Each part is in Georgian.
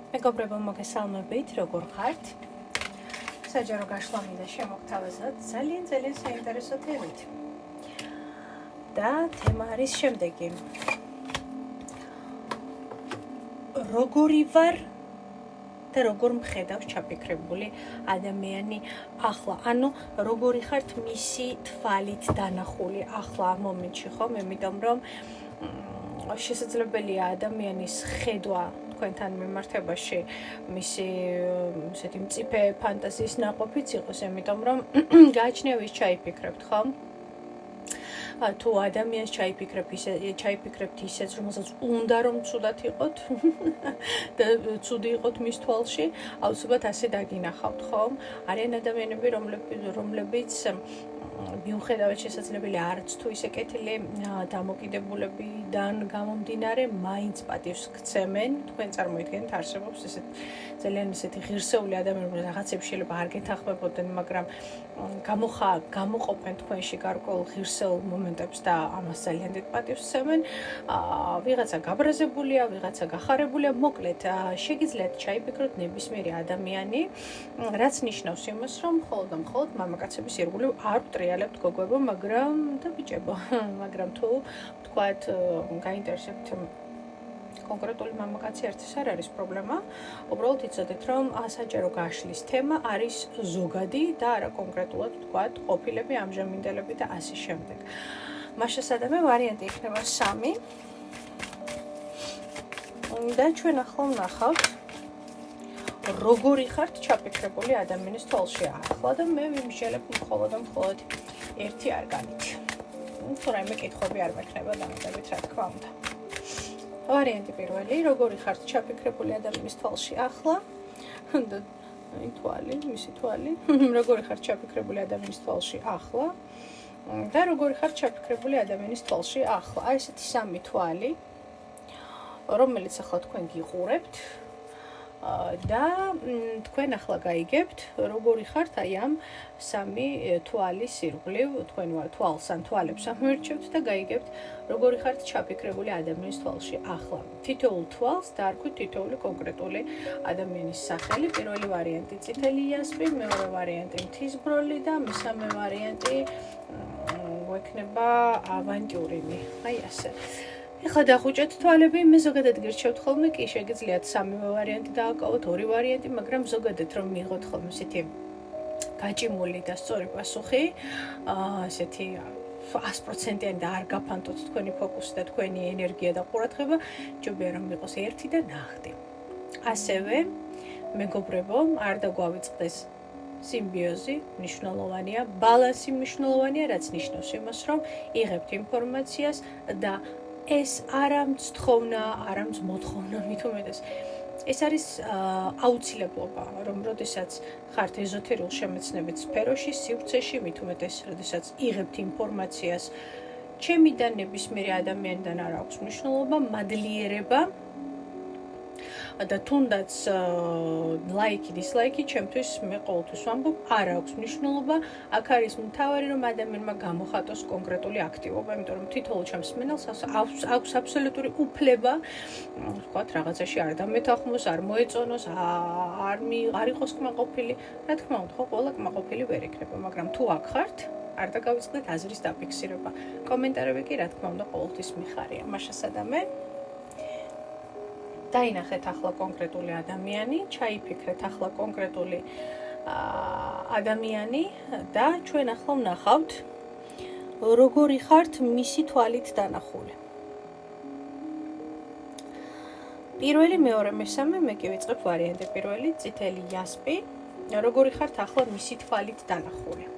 მეგობრებო, მოგესალმებით, როგორ ხართ? საჯარო გაშლა მინდა შემოგთავაზოთ ძალიან საინტერესო თემით. და თემა არის შემდეგი. როგორი ვარ და როგორ მხედავს ჩაფიქრებული ადამიანი ახლა? ანუ როგორი ხართ მისი თვალით დანახული ახლა ამ მომენტში, ხომ? იმიტომ რომ შესაძლებელია ადამიანის ხედვა თქვენთან მიმართებაში მისი ესეთი მწიფე ფანტაზიის ნაყოფიც იყოს, იმიტომ რომ გააჩნია ვის ჩაიფიქრებთ, ხო? თუ ადამიანს ჩაიფიქრებთ ისეც, რომელსაც უნდა რომ ცუდად იყოთ და ცუდი იყოთ მის თვალში, აუცილებლად ასე დაგინახავთ, ხო? არიან ადამიანები, რომლებიც მიუხედავად შესაძლებელია არც თუ ისე კეთილი დამოკიდებულებიდან გამომდინარე, მაინც პატივს გცემენ. თქვენ წარმოიდგენთ, არსებობს ძალიან ისეთი ღირსეული ადამიანები, რაღაცებს შეიძლება არ გეთანხმებოდნენ, მაგრამ გამოყოფენ თქვენში გარკვეულ ღირსეულ მომენტებს და ამას ძალიან დიდ პატივს სცემენ. ვიღაცა გაბრაზებულია, ვიღაცა გახარებულია, მოკლედ შეგიძლიათ ჩაიფიქროთ ნებისმიერი ადამიანი, რაც ნიშნავს იმას, რომ მხოლოდ მამაკაცების ირგვლივ არ ვტრიალებთ გოგოებო, მაგრამ და ბიჭებო, მაგრამ თუ თქვათ გაინტერესებთ კონკრეტული მამაკაცი, ერთის არ არის პრობლემა. უბრალოდ იცოდეთ, რომ საჯარო გაშლის თემა არის ზოგადი და არა კონკრეტულად თქვათ ყოფილები, ამჟამინდელები და ასე შემდეგ. მას შესაძლებელი ვარიანტი იქნება 3. და ჩვენ ახლა ვნახავთ როგორი ხართ ჩაფიქრებული ადამიანის თვალში ახლა და მე ვიმსჯელებ მხოლოდ ერთი არგანით. თუ რაიმე კითხვები არ მექნება დამატებით, რა თქმა უნდა. ვარიანტი პირველი, როგორი ხართ ჩაფიქრებული ადამიანის თვალში ახლა და მისი თვალი, როგორი ხართ ჩაფიქრებული ადამიანის თვალში ახლა და როგორი ხართ ჩაფიქრებული ადამიანის თვალში ახლა. აი ესეთი 3 თვალი, რომელიც ახლა თქვენ გიყურებთ და თქვენ ახლა გაიგებთ, როგორი ხართ აი ამ 3 თვალის ირგვლივ, თქვენ თვალს ან თვალებს ამოერჩევთ და გაიგებთ, როგორი ხართ ჩაფიქრებული ადამიანის თვალში ახლა. თითოეულ თვალს დაარქვით თითოეული კონკრეტული ადამიანის სახელი. პირველი ვარიანტი წითელი იასპი, მეორე ვარიანტი მთისბროლი და მესამე ვარიანტი გვექნება ავანტიურინი. აი ასე. ეხლა დახუჭეთ თვალები, მე ზოგადად გირჩევთ ხოლმე, კი შეგიძლიათ 3 ვარიანტი დააკავოთ, 2 ვარიანტი, მაგრამ ზოგადად რომ მიიღოთ ხოლმე ესეთი გაჭიმული და სწორი პასუხი, ესეთი 100%-იანი და არ გაფანტოთ თქვენი ფოკუსი და თქვენი ენერგია და ყურადღება, ჯობია რომ იყოს 1 და ნახტი. ასევე, მეგობრებო, არ დაგვავიწყდეს სიმბიოზი მნიშვნელოვანია, ბალანსი მნიშვნელოვანია, რაც ნიშნავს იმას, რომ იღებთ ინფორმაციას და ეს არა მცხოვნა, არა მოთხოვნა მით უმეტეს. ეს არის აუცილებლობა, რომ როდესაც ხართ ეზოთერულ შემეცნებით სფეროში, სივრცეში, მით უმეტეს, როდესაც იღებთ ინფორმაციას, ჩემიდან ნებისმიერი ადამიანიდან არ აქვს მნიშვნელობა, მადლიერება და თუნდაც ლაიკი, დისლაიკი, ჩემთვის მე ყოველთვის ვამბობ, არ აქვს მნიშვნელობა. აქ არის მთავარი, რომ ადამიანმა გამოხატოს კონკრეტული აქტივობა, იმიტომ რომ თითოეულ ჩემსმენელს აქვს აბსოლუტური უფლება, ვთქვათ, რაღაცაში არ დამეთანხმოს, არ მოეწონოს, არ იყოს კმაყოფილი. რა თქმა უნდა, ხო, ყველა კმაყოფილი ვერ იქნება, მაგრამ თუ აქ ხართ, არ დაგავიწყდეთ აზრის დაფიქსირება. კომენტარები კი, რა თქმა უნდა, ყოველთვის მიხარია. მაშასადამე დაინახეთ ახლა კონკრეტული ადამიანი, ჩაიფიქრეთ ახლა კონკრეტული ადამიანი და ჩვენ ახლა ვნახავთ როგორი ხართ მისი თვალით დანახული. პირველი, მეორე, მესამე, მე კი ვიწყებ ვარიანტი პირველი, წითელი იასპი, როგორი ხართ ახლა მისი თვალით დანახული.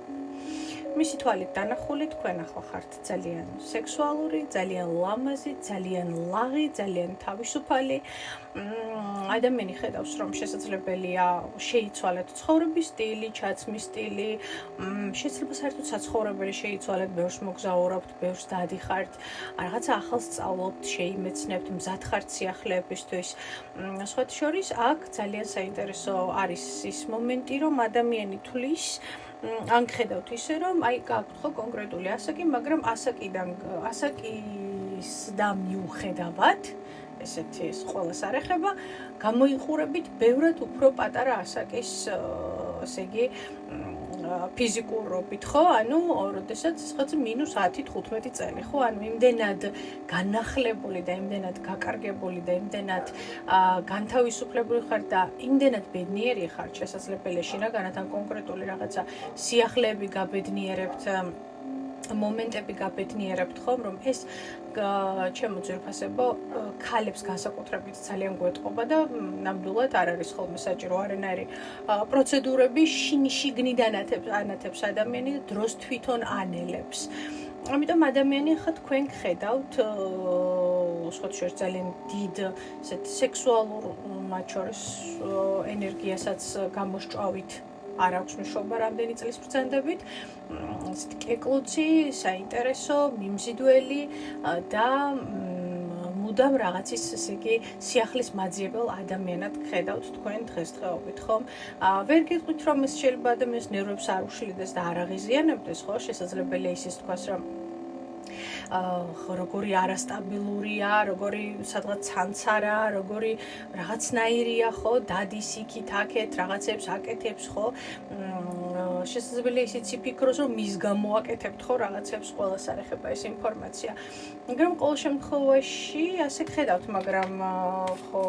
მისი თვალით დანახული, თქვენ ახლა ხართ ძალიან სექსუალური, ძალიან ლამაზი, ძალიან ლაღი, ძალიან თავისუფალი. ადამიანი ხედავს, რომ შესაძლებელია შეიცვალეთ ცხოვრების სტილი, ჩაცმის სტილი, შეიძლება საერთოდ საცხოვრებელი შეიცვალეთ, ბევრს მოგზაურობთ, ბევრს დადიხართ, რაღაცა ახალს სწავლობთ, შეიმეცნებთ, მზად ხართ სიახლეებისთვის. სხვათა შორის, აქ ძალიან საინტერესო არის ის მომენტი, რომ ადამიანი თulis ან ხედავთ ისე, რომ აი გაქვთ ხო კონკრეტული ასაკი, მაგრამ ასაკისდან მიუხედავად ესეთი ყველა სარეხება, გამოიყურებით ბევრად უფრო პატარა ასაკის, ესე იგი, ფიზიკურობით, ხო? ანუ, როდესაც რაღაც -10-15 წელი, ხო? ანუ იმდენად განახლებული და იმდენად გაკარგებული და იმდენად განთავისუფლებული ხარ და იმდენად ბედნიერი ხარ, შესაძლებელია შინაგანად ან კონკრეტული რაღაცა სიახლეები გაბედნიერებთ, მომენტები გაბედნიერებთ, ხომ, რომ ეს ჩემო ძვირფასებო ქალებს განსაკუთრებით ძალიან გვეტყობა და ნამდვილად არ არის ხოლმე საჭირო არანაირი პროცედურები, შიგნიდან ანათებს ადამიანი და დროს თვითონ ანელებს. ამიტომ ადამიანი ხა თქვენ გხედავთ სხვათა შორის ძალიან დიდ სექსუალურ მათ შორის ენერგიასაც გამოსჭავით. არ აქვს მნიშვნელობა რამდენი წლის ბრძანდებით, კეკლუცი, საინტერესო, მიმზიდველი და მუდამ რაღაცის, ესე იგი, სიახლის მაძიებელ ადამიანად გხედავთ თქვენ დღესდღეობით, ხომ? ვერ გეტყვით, რომ ეს შეიძლება ადამიანის ნერვებს არ უშლიდეს და არ აღიზიანებდეს, ხო? შესაძლებელია ისიც თქვას, რომ როგორი არასტაბილურია, როგორი სადღაც ცანცარა, როგორი რაღაცნაირია, ხო, დადის იქით აქეთ, რაღაცებს აკეთებს, ხო? შესაძლებელია ისიც იფიქროს, რომ მის გამო აკეთებთ, ხო, რაღაცებს ყველა სარეხება ეს ინფორმაცია. მაგრამ ყოველ შემთხვევაში ასე გხედავთ, მაგრამ ხო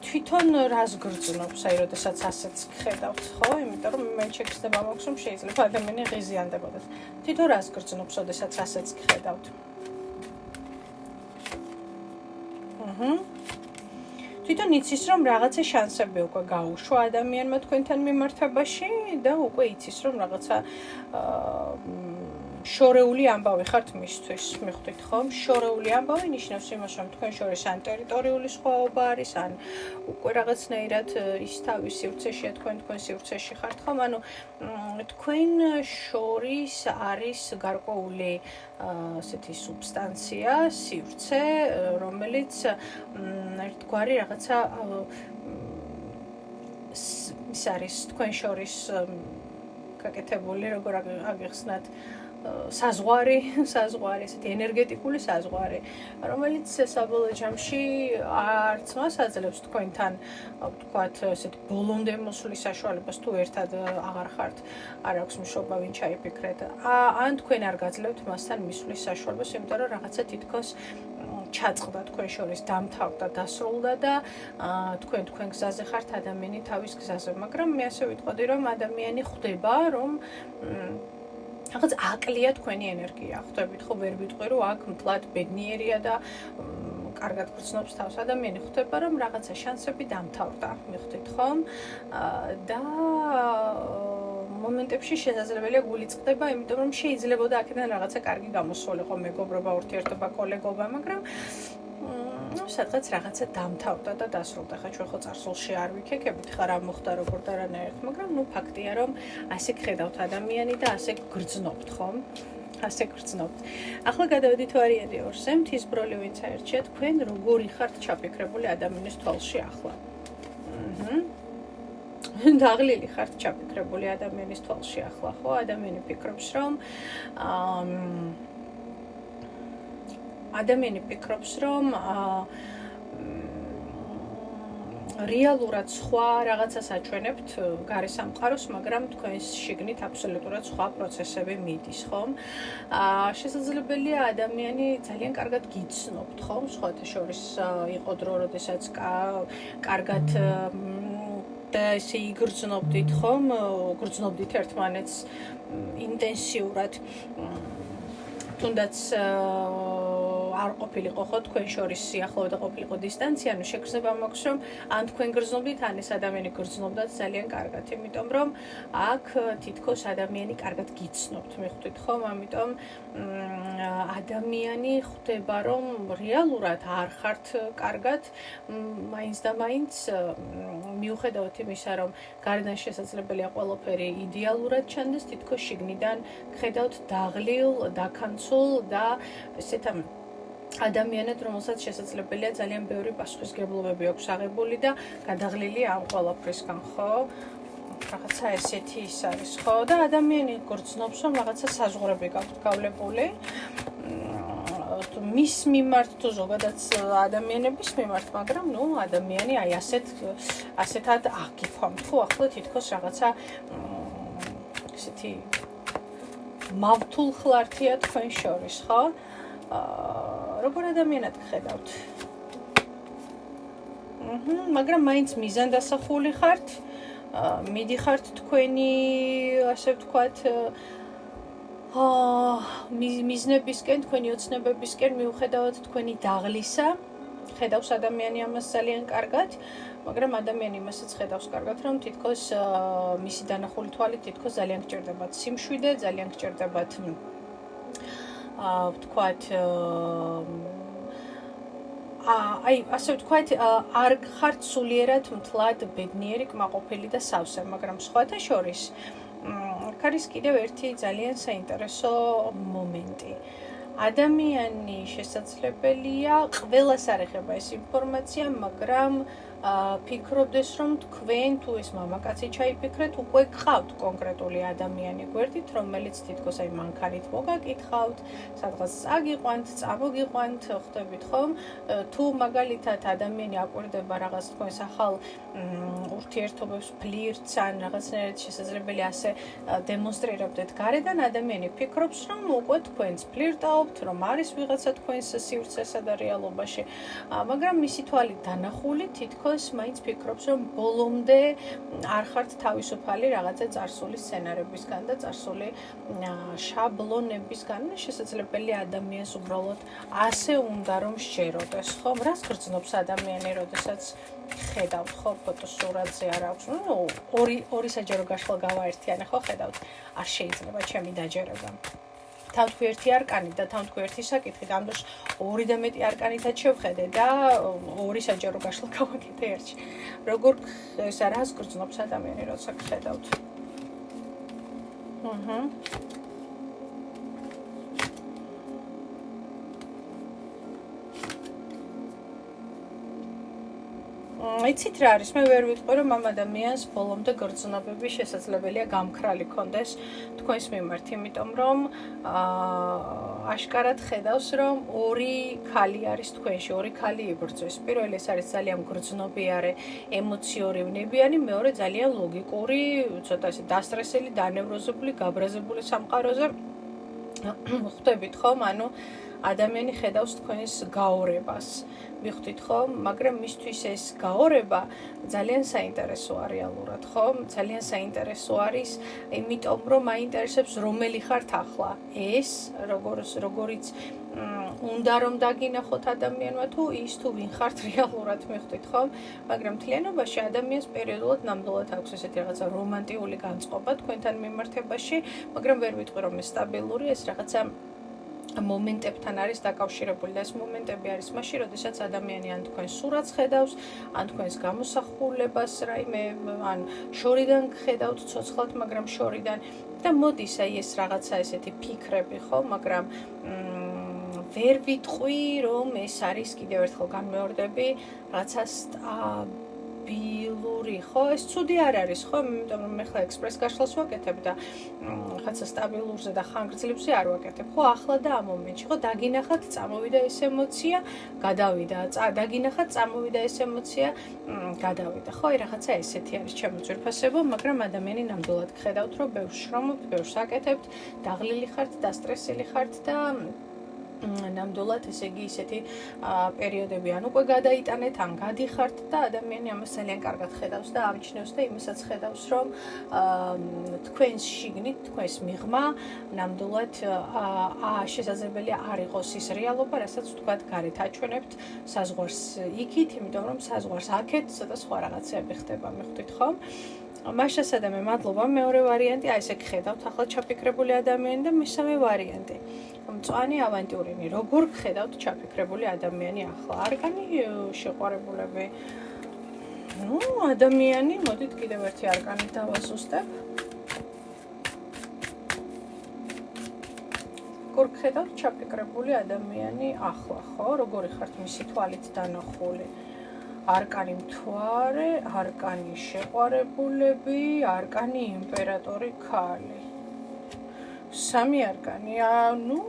თვითონ რას გრძნობს, აი, როდესაც ასეც გხედავთ, ხო? იმიტომ რომ მე შეგრძნება მაქვს, რომ შეიძლება ადამიანი ღიზიანდებოდეს. თვითონ რას გრძნობს, როდესაც ასეც გხედავთ? თვითონ იცის, რომ რაღაცა შანსები უკვე გაუშვა ადამიანმა თქვენთან მიმართებაში და უკვე იცის, რომ რაღაცა შორეული ამბავი ხართ მისთვის, მიხვდით ხომ? შორეული ამბავი ნიშნავს იმას, რომ თქვენ შორის ან ტერიტორიული სხვაობა არის, ან უკვე რაღაცნაირად ის თავის სივრცეშია, თქვენ სივრცეში ხართ ხომ? ანუ თქვენ შორის არის გარკვეული ასეთი სუბსტანცია, სივრცე, რომელიც ერთგვარი რაღაცა ის არის თქვენ შორის გაკეთებული, როგორ აგიხსნათ, საზღვარი, ესეთი ენერგეტიკული საზღვარი, რომელიც საბოლოო ჯამში არც მას აძლევს თქვენთან, ვთქვათ, ესეთი ბოლომდე მოსვლის საშუალებას, თუ ერთად აღარ ხართ, არ აქვს მნიშვნელობა ვინ ჩაიფიქრეთ. ან თქვენ არ გაძლევთ მასთან მისვლის საშუალებას, იმიტომ რომ რაღაცა თითქოს ჩაწყდა თქვენ შორის, დამთავრდა, დასრულდა და თქვენ გზაზე ხართ, ადამიანი თავის გზაზე, მაგრამ მე ასე ვიტყოდი, რომ ადამიანი ხვდება, რომ რაღაც აკლია თქვენი ენერგია, ხვდებით ხო, ვერ ვიტყვი, რომ აქ მთლად ბედნიერია და კარგად გრძნობს თავს, ადამიანი ხვდება, რომ რაღაცა შანსები დამთავრდა, მიხვდით ხომ? და მომენტებში შესაძლებელია გული წყდება, იმიტომ რომ შეიძლებოდა აქედან რაღაცა კარგი გამოსულიყო, მეგობრობა, ურთიერთობა, კოლეგობა, მაგრამ სადღაც რაღაცა დამთავრდა და დასრულდა. ხა ჩვენ ხო წარსულში არ ვიქეკებით, ხა რა მოხდა, როგორ და რანაირად, მაგრამ ფაქტია, რომ ასე გხედავთ ადამიანი და ასე გრძნობთ, ხომ? ასე გრძნობთ. ახლა გადავედით ვარიანტი 2-ზე, მთის ბროლი ვინც აერჩია, თქვენ როგორი ხართ ჩაფიქრებული ადამიანის თვალში ახლა? დაღლილი ხართ ჩაფიქრებული ადამიანის თვალში ახლა, ხო? ადამიანი ფიქრობს, რომ რეალურად სხვა რაღაცას აჩვენებთ გარე სამყაროს, მაგრამ თქვენს შიგნით აბსოლუტურად სხვა პროცესები მიდის, ხომ? შესაძლებელია ადამიანი ძალიან კარგად გიცნობთ, ხომ? სხვათა შორის იყო დრო, როდესაც კარგად და ესე იგრძნობდით, ხომ? გრძნობდით ერთმანეთს ინტენსიურად. თუნდაც არ ყოფილიყო ხო თქვენ შორის სიახლოვე და ყოფილიყო დისტანცია, ანუ შეგრძნება მაქვს, რომ ან თქვენ გრძნობდით, ან ეს ადამიანი გრძნობდათ ძალიან კარგად, იმიტომ რომ აქ თითქოს ადამიანი კარგად გიცნობთ, მიხვდით ხომ? ამიტომ ადამიანი ხვდება, რომ რეალურად არ ხართ კარგად, მაინც და მაინც მიუხედავად იმისა, რომ გარედან შესაძლებელია ყველაფერი იდეალურად ჩანდეს, თითქოს შიგნიდან გხედავთ დაღლილ, დაქანცულ და ესეთ ადამიანად, რომელსაც შესაძლებელია ძალიან ბევრი პასუხისმგებლობები აქვს აღებული და გადაღლილი ამ ყველაფრისგან, ხო? რაღაცა ესეთი ის არის, ხო? და ადამიანი გრძნობს, რომ რაღაცა საზღვრები გაქვთ გავლებული. მის მიმართ თუ ზოგადად ადამიანების მიმართ, მაგრამ ნუ ადამიანი აი ასეთად აგიქვამთ, ხო, ახლა თითქოს რაღაცა ესეთი მავთულ ხლართია თქვენ შორის, ხო? როგორ ადამიანად გხედავთ? მაგრამ მაინც მიზანდასახული ხართ, მიდიხართ თქვენი, ასე ვთქვათ, მიზნებისკენ, თქვენი ოცნებებისკენ მიუხედავად თქვენი დაღლისა, ხედავს ადამიანი ამას ძალიან კარგად, მაგრამ ადამიანი იმასაც ხედავს კარგად, რომ თითქოს მისი დანახული თვალით თითქოს ძალიან გჭირდებათ სიმშვიდე, ძალიან გჭირდებათ ვთქვათ აი ასე ვთქვათ არ ხართ სულიერად მთლად ბედნიერი, კმაყოფილი და სავსე, მაგრამ სხვათა შორის აქ არის კიდევ ერთი ძალიან საინტერესო მომენტი. ადამიანი შესაძლებელია ყველას არ ეხება ეს ინფორმაცია, მაგრამ ფიქრობდეს, რომ თქვენ თუ ეს მამაკაცი ჩაიფიქრეთ, უკვე გყავთ კონკრეტული ადამიანი გვერდით, რომელიც თითქოს აი მანქანით მოგაკითხავთ, სადღაც წაგიყვანთ, წამოგიყვანთ, ხვდებით ხომ? თუ მაგალითად ადამიანი აკვირდება რაღაც თქვენს ახალ ურთიერთობებს, ფლირტს ან რაღაცნაირად შესაძლებელია ასე დემონსტრირებდეთ გარედან, ადამიანი ფიქრობს, რომ უკვე თქვენს ფლირტაობთ, რომ არის ვიღაცა თქვენს სივრცესა და რეალობაში, მაგრამ მისი თვალით დანახული თითქოს მაინც ფიქრობს, რომ ბოლომდე არ ხართ თავისუფალი რაღაცა წარსული სცენარებისგან და წარსული შაბლონებისგან. შესაძლებელია ადამიანს უბრალოდ ასე უნდა რომ სჯეროდეს, ხო? რას გრძნობს ადამიანი, როდესაც ხედავთ, ხო, ფოტოსურათზე არ აქვს. ნუ ორი საჯარო გაშლა გავაერთიანე, ხო, ხედავთ. არ შეიძლება ჩემი დაჯერება. თან თქვი ერთი არკანი და თან თქვი ერთი საკითხი, ამ დროს ორი და მეტი არკანითაც შევხედე და ორი საჯარო გაშლა გავაკეთე ერთში. როგორ ეს რას გრძნობს ადამიანი, როცა ხედავთ? იცით რა არის, მე ვერ ვიტყვი, რომ ამ ადამიანს ბოლომდე გრძნობები შესაძლებელია გამქრალი კონდეს თქვენს მიმართ, იმიტომ რომ აშკარად ხედავს, რომ ორი ქალი არის თქვენში, ორი ქალი იბრძვის. პირველი ეს არის ძალიან გრძნობიარე, ემოციური, ვნებიანი, მეორე ძალიან ლოგიკური, ცოტა ესე დასტრესელი, დანევროზებული, გაბრაზებული სამყაროზე. ხვდებით ხომ? ანუ ადამიანი ხედავს თქვენს გაორებას. მივხვდით ხომ? მაგრამ მისთვის ეს გაორება ძალიან საინტერესოა რეალურად, ხომ? ძალიან საინტერესო არის, იმიტომ რომ აინტერესებს რომელი ხართ ახლა. ეს როგორიც უნდა რომ დაგინახოთ ადამიანმა თუ ის თუ ვინ ხართ რეალურად, მივხვდით ხომ? მაგრამ მთლიანობაში ადამიანს პერიოდულად ნამდვილად აქვს ესეთი რაღაცა რომანტიული განწყობა თქვენთან მიმართებაში, მაგრამ ვერ ვიტყვი რომ ეს სტაბილური, ეს რაღაცა მომენტებთან არის დაკავშირებული და ეს მომენტები არის მაშინ, როდესაც ადამიანი ან თქვენს სურათს ხედავს, ან თქვენს გამოსახულებას, რაიმე, ან შორიდან ხედავთ ცოცხლად, მაგრამ შორიდან და მოდის აი ეს რაღაცა ესეთი ფიქრები, ხო, მაგრამ ვერ ვიტყვი, რომ ეს არის კიდევ ერთხელ განმეორდები, რაღაცა სტაბილური, ხო? ეს ცუდი არ არის, ხო? იმიტომ რომ მე ხლა ექსპრეს გაშლას ვაკეთებ და რაღაცა სტაბილურზე და ხანგრძლივზე არ ვაკეთებ, ხო? ახლა და ამ მომენტში, ხო? დაგინახათ, წამოვიდა ეს ემოცია, გადავიდა, დაგინახათ, წამოვიდა ეს ემოცია, გადავიდა, ხო? აი რაღაცა ესეთი არის ჩემი ძვირფასება, მაგრამ ადამიანი ნამდვილად გხედავთ, რომ ბევრს შრომობთ, ბევრს აკეთებთ, დაღლილი ხართ, დასტრესილი ხართ და ნამდვილად ესე იგი ისეთი პერიოდები ან უკვე გადაიტანეთ, ან გადიხართ და ადამიანი ამას ძალიან კარგად ხედავს და ამჩნევს და იმასაც ხედავს, რომ თქვენს შიგნით, თქვენს მიღმა ნამდვილად შესაძლებელია არ იყოს ის რეალობა, რასაც თქვათ გარეთ აჩვენებთ საზღვარს იქით, იმიტომ რომ საზღვარს აქეთ და სხვა რაღაცები ხდება, მივხვდით ხომ? მაშასა და მე მადლობა. მეორე ვარიანტი, აი ესე გხედავთ ახლა ჩაფიქრებული ადამიანი და მესამე ვარიანტი. მწვანე ავანტიურინი, როგორ გხედავთ ჩაფიქრებული ადამიანი ახლა? არკანი შეყვარებულები. ნუ ადამიანი, მოდით კიდევ ერთი არკანი დავაზუსტებ. როგორ გხედავთ ჩაფიქრებული ადამიანი ახლა, ხო? როგორი ხართ მისი თვალით დანახული? არკანი მთვარე, არკანი შეყვარებულები, არკანი იმპერატორი ქალი. სამი არკანი, ნუ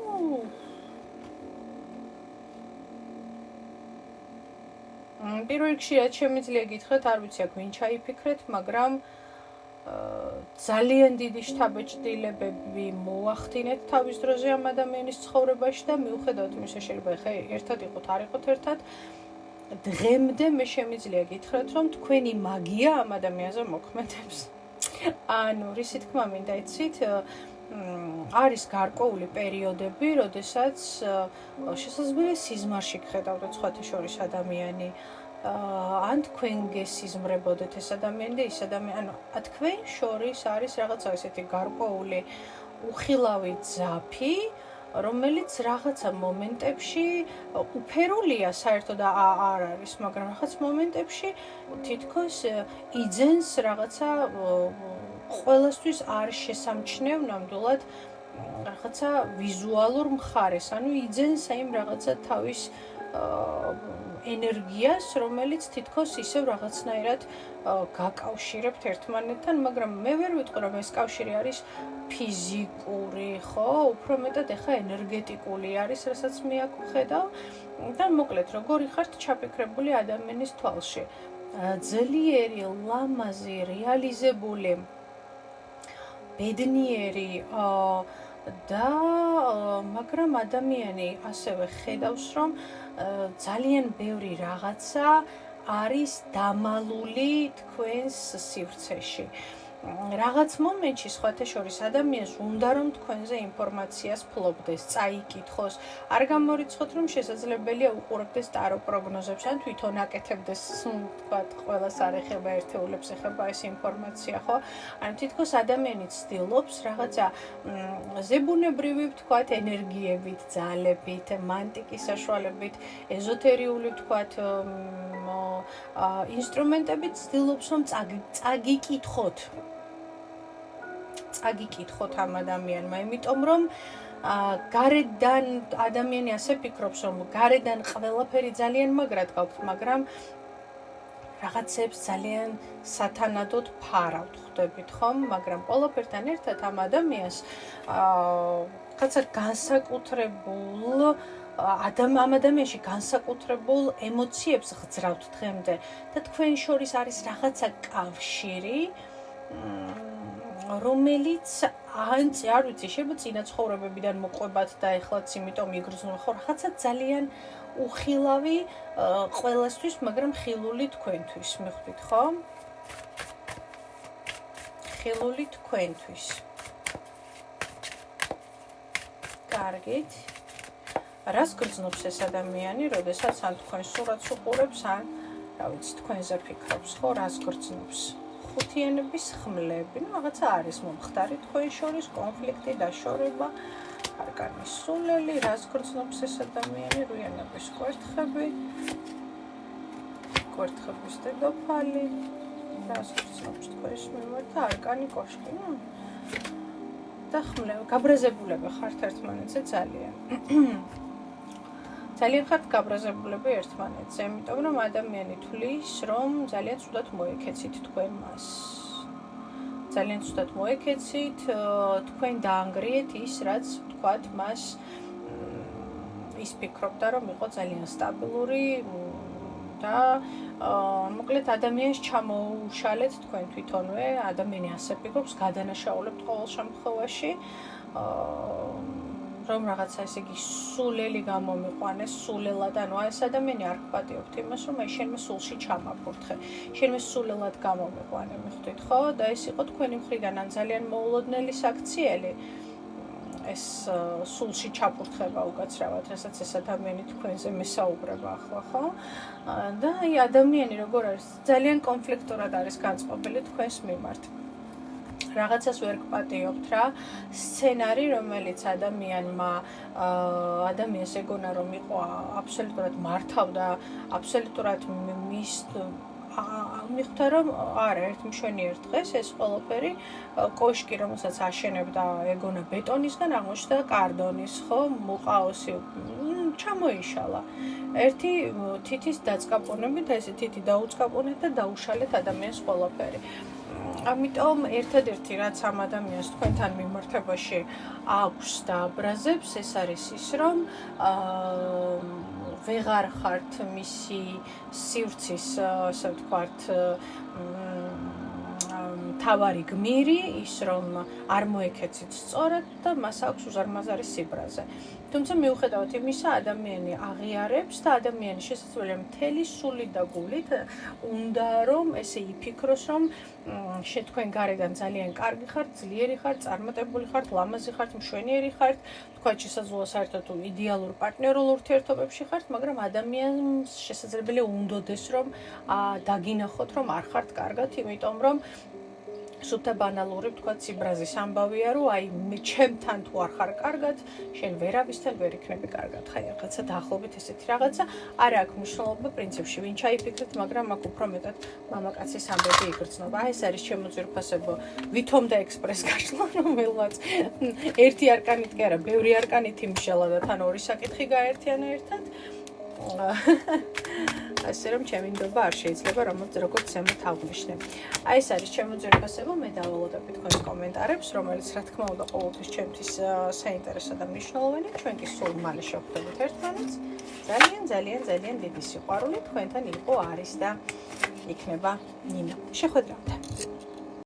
პირველ რიგში რაც შემიძლია გითხრათ, არ ვიცი აქ ვინ ჩაიფიქრეთ, მაგრამ ძალიან დიდი შთაბეჭდილებები მოახდინეთ თავის დროზე ამ ადამიანის ცხოვრებაში და მიუხედავად იმისა, შეიძლება ხე ერთად იყოთ, არ იყოთ ერთად, დღემდე მე შემიძლია გითხრათ, რომ თქვენი მაგია ამ ადამიანზე მოქმედებს. ანუ რისი თქმა მინდა იცით, არის გარკვეული პერიოდები, როდესაც შესაძლებელია სიზმარში გხედავდეთ სხვათა შორის ადამიანი, ან თქვენ გესიზმრებოდეთ ეს ადამიანი და ის ადამიანი, ანუ თქვენ შორის არის რაღაცა ესეთი გარკვეული უხილავი ძაფი, რომელიც რაღაცა მომენტებში უფერულია საერთოდ არ არის, მაგრამ რაღაც მომენტებში თითქოს იძენს რაღაცა ყველასთვის არ შესამჩნევ ნამდვილად რაღაცა ვიზუალურ მხარეს, ანუ იძენს იმ რაღაცა თავის ენერგიას, რომელიც თითქოს ისევ რაღაცნაირად გაკავშირებთ ერთმანეთთან, მაგრამ მე ვერ ვიტყვი, რომ ეს კავშირი არის ფიზიკური, ხო? უფრო მეტად ეხა ენერგეტიკული არის, რასაც მე აქ ვხედავ და მოკლედ, როგორი ხართ ჩაფიქრებული ადამიანის თვალში. ძლიერი, ლამაზი, რეალიზებული, ბედნიერი და მაგრამ ადამიანი ასევე ხედავს, რომ ძალიან ბევრი რაღაცა არის დამალული თქვენს სივრცეში. რაღაც მომენტში სხვათა შორის ადამიანს უნდა რომ თქვენზე ინფორმაციას ფლობდეს, წაიკითხოს. არ გამორიცხოთ, რომ შესაძლებელია უყურებდეს ტარო პროგნოზებს, ან თვითონ აკეთებდეს, თქვათ, ყველას არ ეხება ერთეულებს, ეხება ეს ინფორმაცია, ხო? ანუ თითქოს ადამიანი ცდილობს რაღაცა ზებუნებრივი, თქვათ, ენერგიებით, ძალებით, მანტიკის საშუალებით, ეზოთერიული, თქვათ, ინსტრუმენტებით ცდილობს, რომ წაგიკითხოთ. წაგიკითხოთ ამ ადამიანმა, იმიტომ რომ გარედან ადამიანი ასე ფიქრობს, რომ გარედან ყველაფერი ძალიან მაგრად გაქვს, მაგრამ რაღაცებს ძალიან სათანადოდ ფარავთ, ხვდებით ხომ? მაგრამ ყველაფერთან ერთად ამ ადამიანს რაღაცა განსაკუთრებულ ამ ადამიანში განსაკუთრებულ ემოციებს გძრავთ დღემდე და თქვენ შორის არის რაღაცა კავშირი, რომელიც არ ვიცი, შეიძლება წინა ცხოვრებებიდან მოყვებათ და ეხლაც იმიტომ იგრძნო, ხო, რაღაცა ძალიან უხილავი ყველასთვის, მაგრამ ხილული თქვენთვის, მიხვდით, ხო? ხილული თქვენთვის. კარგით. რას გრძნობს ეს ადამიანი, როდესაც ან თქვენ სურათს უყურებს, ან რა ვიცი, თქვენზე ფიქრობს, ხო, რას გრძნობს? ხუთიანების ხმლები, ну, რაღაცა არის მომხდარი თქვენ შორის, კონფლიქტი, დაშორება, არკანის სულელი, რას გრძნობს ეს ადამიანი, რუიანების კვერთხები, კვერთხების დედოფალი, რას გრძნობს თქვენს მიმართ და არკანი კოშკი, ну, და ხმლები, გაბრაზებულები ხართ ერთმანეთზე ძალიან. ძალიან ხართ გაბრაზებულები ერთმანეთზე, იმიტომ რომ ადამიანი თვლის, რომ ძალიან ცუდად მოეკეცით თქვენ მას. ძალიან ცუდად მოეკეცით, თქვენ დაანგრიეთ ის, რაც თქვათ მას ის ფიქრობდა, რომ იყო ძალიან სტაბილური და მოკლედ ადამიანს ჩამოუშალეთ თქვენ თვითონვე, ადამიანი ასე ფიქრობს, გადანაშაულებთ ყოველ შემთხვევაში. რომ რაღაცა ესე იგი სულელი გამომიყვანეს, სულელად, ანუ ეს ადამიანი არ გპატიობთ იმას, რომ აი შენმე სულში ჩამაფურთხე, შენმე სულელად გამომიყვანე, მიხვდით, ხო? და ეს იყო თქვენი მხრიდან ან ძალიან მოულოდნელი საქციელი, ეს სულში ჩაფურთხება უკაცრავად, რასაც ეს ადამიანი თქვენზე მესაუბრება ახლა, ხო? და აი ადამიანი როგორ არის, ძალიან კონფლიქტურად არის განწყობილი თქვენს მიმართ. რაღაცას ვერ გპატიობთ რა, სცენარი, რომელიც ადამიანს ეგონა, რომ იყო აბსოლუტურად მართავდა, აბსოლუტურად მის მიხვდა, რომ არა, ერთ მშვენიერ დღეს ეს ყველაფერი კოშკი, რომელსაც აშენებდა ეგონა ბეტონისგან, აღმოჩნდა კარდონის, ხო, მუყაოსი, ჩამოიშალა. ერთი თითის დაწყაპონებით, ესე თითი დაუწყაპონეთ და დაუშალეთ ადამიანს ყველაფერი. ამიტომ ერთადერთი რაც ამ ადამიანს თქვენთან მიმართებაში აქვს და აბრაზებს, ეს არის ის, რომ ვეღარ ხართ მისი სივრცის, ასე ვთქვათ, თავარი გმირი, ის რომ არ მოექეცით სწორად და მას აქვს უზარმაზარი სიბრაზე. თუმცა მიუხედავად იმისა, ადამიანი აღიარებს და ადამიანი შესაძლებელია მთელი სულით და გულით უნდა რომ ესე იფიქროს, რომ თქვენ გარედან ძალიან კარგი ხართ, ძლიერი ხართ, წარმატებული ხართ, ლამაზი ხართ, მშვენიერი ხართ, თქვათ შესაძლოა საერთოდ იდეალურ პარტნიორულ ურთიერთობებში ხართ, მაგრამ ადამიანს შესაძლებელია უნდოდეს რომ დაგინახოთ, რომ არ ხართ კარგად, იმიტომ რომ სუფთა ბანალური ვთქვათ სიბრაზის ამბავია, რომ აი ჩემთან თუ არ ხარ კარგად, შენ ვერავისთან ვერ იქნები კარგად. ხაი რაღაცა დაახლოებით ესეთი რაღაცა არ აქვს მნიშვნელობა პრინციპში, ვინ ჩაიფიქრეთ, მაგრამ აქ უფრო მეტად მამაკაცის ამბები იგრძნობა. აი ეს არის ჩემო ძვირფასებო ვითომ და ექსპრეს გაშლა, რომელმაც ერთი არკანით კი არა, ბევრი არკანით იმშალა და თან ორი საკითხი გაერთიანა ერთად. ასე რომ ჩემი ნდობა არ შეიძლება როგორც ზემოთ აღვნიშნე. აი ეს არის ჩემო ძვირფასებო, მე დავალოდებ თქვენს კომენტარებს, რომელიც რა თქმა უნდა ყოველთვის ჩემთვის საინტერესო და მნიშვნელოვანია. ჩვენ კი სულ მალე შევხვდებით ერთმანეთს. ძალიან დიდი სიყვარული თქვენთან იყო არის და იქნება ნინა. შეხვედრამდე.